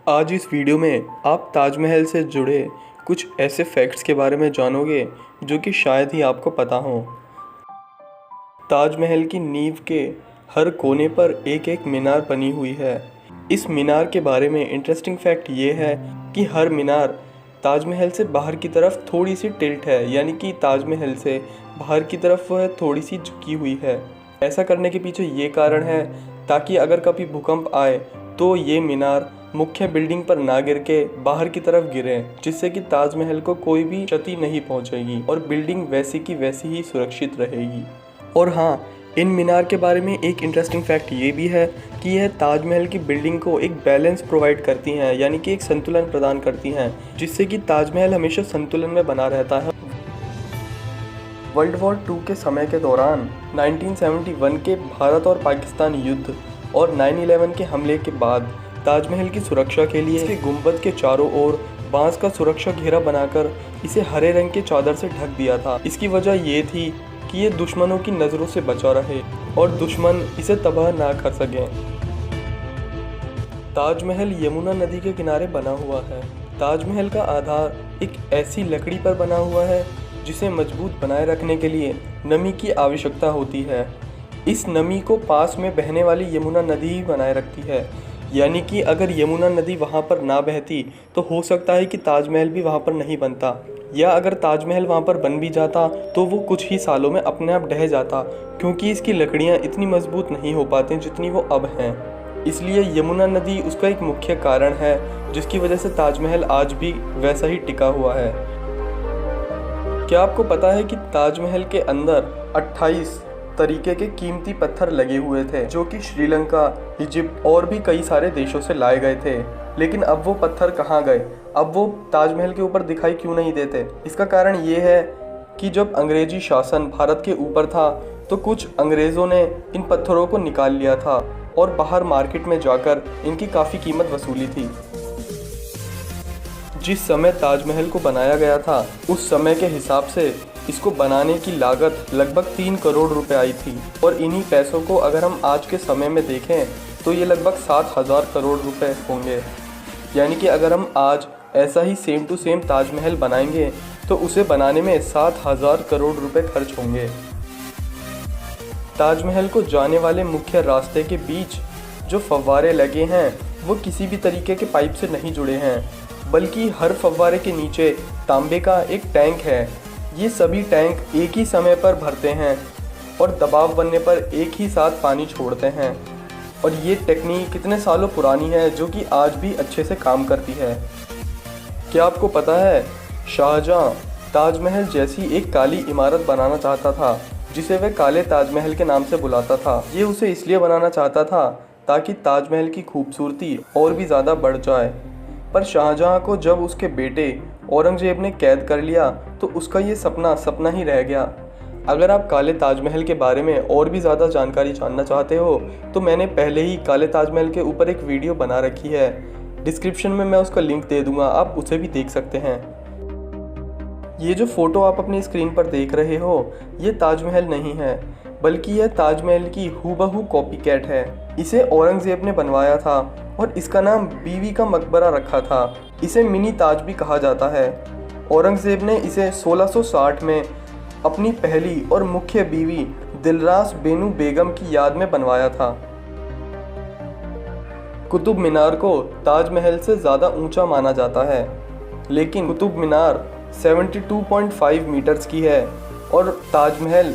आज इस वीडियो में आप ताजमहल से जुड़े कुछ ऐसे फैक्ट्स के बारे में जानोगे जो कि शायद ही आपको पता हो। ताजमहल की नींव के हर कोने पर एक एक मीनार बनी हुई है। इस मीनार के बारे में इंटरेस्टिंग फैक्ट ये है कि हर मीनार ताजमहल से बाहर की तरफ थोड़ी सी टिल्ट है, यानी कि ताजमहल से बाहर की तरफ वह थोड़ी सी झुकी हुई है। ऐसा करने के पीछे ये कारण है ताकि अगर कभी भूकंप आए तो ये मीनार मुख्य बिल्डिंग पर ना गिर के बाहर की तरफ गिरे, जिससे कि ताजमहल को कोई भी क्षति नहीं पहुंचेगी और बिल्डिंग वैसी की वैसी ही सुरक्षित रहेगी। और हाँ, इन मीनार के बारे में एक इंटरेस्टिंग फैक्ट ये भी है कि यह ताजमहल की बिल्डिंग को एक बैलेंस प्रोवाइड करती हैं, यानी कि एक संतुलन प्रदान करती हैं, जिससे कि ताजमहल हमेशा संतुलन में बना रहता है। वर्ल्ड वॉर 2 के समय के दौरान 1971 के भारत और पाकिस्तान युद्ध और 9/11 के हमले के बाद ताजमहल की सुरक्षा के लिए इसके गुंबद के चारों ओर बांस का सुरक्षा घेरा बनाकर इसे हरे रंग के चादर से ढक दिया था। इसकी वजह ये थी कि ये दुश्मनों की नज़रों से बचा रहे और दुश्मन इसे तबाह ना कर सकें। ताजमहल यमुना नदी के किनारे बना हुआ है। ताजमहल का आधार एक ऐसी लकड़ी पर बना हुआ है जिसे मजबूत बनाए रखने के लिए नमी की आवश्यकता होती है। इस नमी को पास में बहने वाली यमुना नदी ही बनाए रखती है, यानी कि अगर यमुना नदी वहाँ पर ना बहती तो हो सकता है कि ताजमहल भी वहाँ पर नहीं बनता, या अगर ताजमहल वहाँ पर बन भी जाता तो वो कुछ ही सालों में अपने आप ढह जाता, क्योंकि इसकी लकड़ियाँ इतनी मजबूत नहीं हो पाती जितनी वो अब हैं। इसलिए यमुना नदी उसका एक मुख्य कारण है जिसकी वजह से ताजमहल आज भी वैसा ही टिका हुआ है। क्या आपको पता है कि ताजमहल के अंदर 28 तरीके के कीमती पत्थर लगे हुए थे जो कि श्रीलंका, इजिप्ट और भी कई सारे देशों से लाए गए थे। लेकिन अब वो पत्थर कहाँ गए? अब वो ताजमहल के ऊपर दिखाई क्यों नहीं देते? इसका कारण ये है कि जब अंग्रेजी शासन भारत के ऊपर था तो कुछ अंग्रेज़ों ने इन पत्थरों को निकाल लिया था और बाहर मार्केट में जाकर इनकी काफ़ी कीमत वसूली थी। जिस समय ताजमहल को बनाया गया था उस समय के हिसाब से इसको बनाने की लागत लगभग 3 करोड़ रुपए आई थी, और इन्हीं पैसों को अगर हम आज के समय में देखें तो ये लगभग 7,000 करोड़ रुपए होंगे। यानी कि अगर हम आज ऐसा ही सेम टू सेम ताजमहल बनाएंगे तो उसे बनाने में 7,000 करोड़ रुपए खर्च होंगे। ताजमहल को जाने वाले मुख्य रास्ते के बीच जो फव्वारे लगे हैं वो किसी भी तरीके के पाइप से नहीं जुड़े हैं, बल्कि हर फव्वारे के नीचे तांबे का एक टैंक है। ये सभी टैंक एक ही समय पर भरते हैं और दबाव बनने पर एक ही साथ पानी छोड़ते हैं, और ये टेक्निक कितने सालों पुरानी है जो कि आज भी अच्छे से काम करती है। क्या आपको पता है शाहजहां ताजमहल जैसी एक काली इमारत बनाना चाहता था जिसे वह काले ताजमहल के नाम से बुलाता था। ये उसे इसलिए बनाना चाहता था ताकि ताजमहल की खूबसूरती और भी ज़्यादा बढ़ जाए, पर शाहजहां को जब उसके बेटे औरंगजेब ने कैद कर लिया तो उसका ये सपना ही रह गया। अगर आप काले ताजमहल के बारे में और भी ज़्यादा जानकारी जानना चाहते हो तो मैंने पहले ही काले ताजमहल के ऊपर एक वीडियो बना रखी है, डिस्क्रिप्शन में मैं उसका लिंक दे दूंगा, आप उसे भी देख सकते हैं। ये जो फ़ोटो आप अपनी स्क्रीन पर देख रहे हो ये ताजमहल नहीं है, बल्कि यह ताजमहल की हूबहू कॉपी कैट है। इसे औरंगजेब ने बनवाया था और इसका नाम बीवी का मकबरा रखा था। इसे मिनी ताज भी कहा जाता है। औरंगजेब ने इसे 1660 में अपनी पहली और मुख्य बीवी दिलरास बेनू बेगम की याद में बनवाया था। कुतुब मीनार को ताजमहल से ज़्यादा ऊंचा माना जाता है, लेकिन कुतुब मीनार 72.5 मीटर्स की है और ताजमहल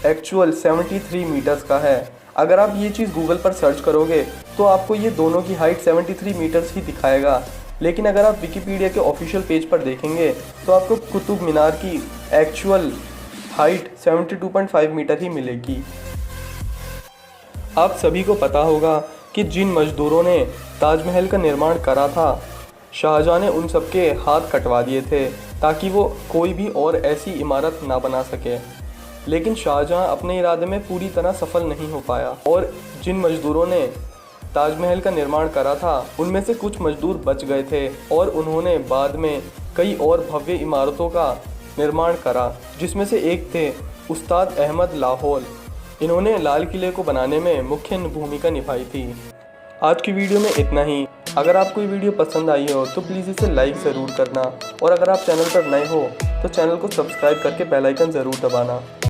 एक्चुअल 73 मीटर्स का है। अगर आप ये चीज़ गूगल पर सर्च करोगे तो आपको ये दोनों की हाइट 73 मीटर्स ही दिखाएगा, लेकिन अगर आप विकिपीडिया के ऑफिशियल पेज पर देखेंगे तो आपको कुतुब मीनार की एक्चुअल हाइट 72.5 मीटर ही मिलेगी। आप सभी को पता होगा कि जिन मजदूरों ने ताजमहल का निर्माण करा था शाहजहां ने उन सबके हाथ कटवा दिए थे ताकि वो कोई भी और ऐसी इमारत ना बना सके, लेकिन शाहजहां अपने इरादे में पूरी तरह सफल नहीं हो पाया और जिन मजदूरों ने ताजमहल का निर्माण करा था उनमें से कुछ मजदूर बच गए थे और उन्होंने बाद में कई और भव्य इमारतों का निर्माण करा, जिसमें से एक थे उस्ताद अहमद लाहौल। इन्होंने लाल किले को बनाने में मुख्य भूमिका निभाई थी। आज की वीडियो में इतना ही। अगर आपको ये वीडियो पसंद आई हो तो प्लीज़ इसे लाइक ज़रूर करना, और अगर आप चैनल पर नए हो तो चैनल को सब्सक्राइब करके बेल आइकन ज़रूर दबाना।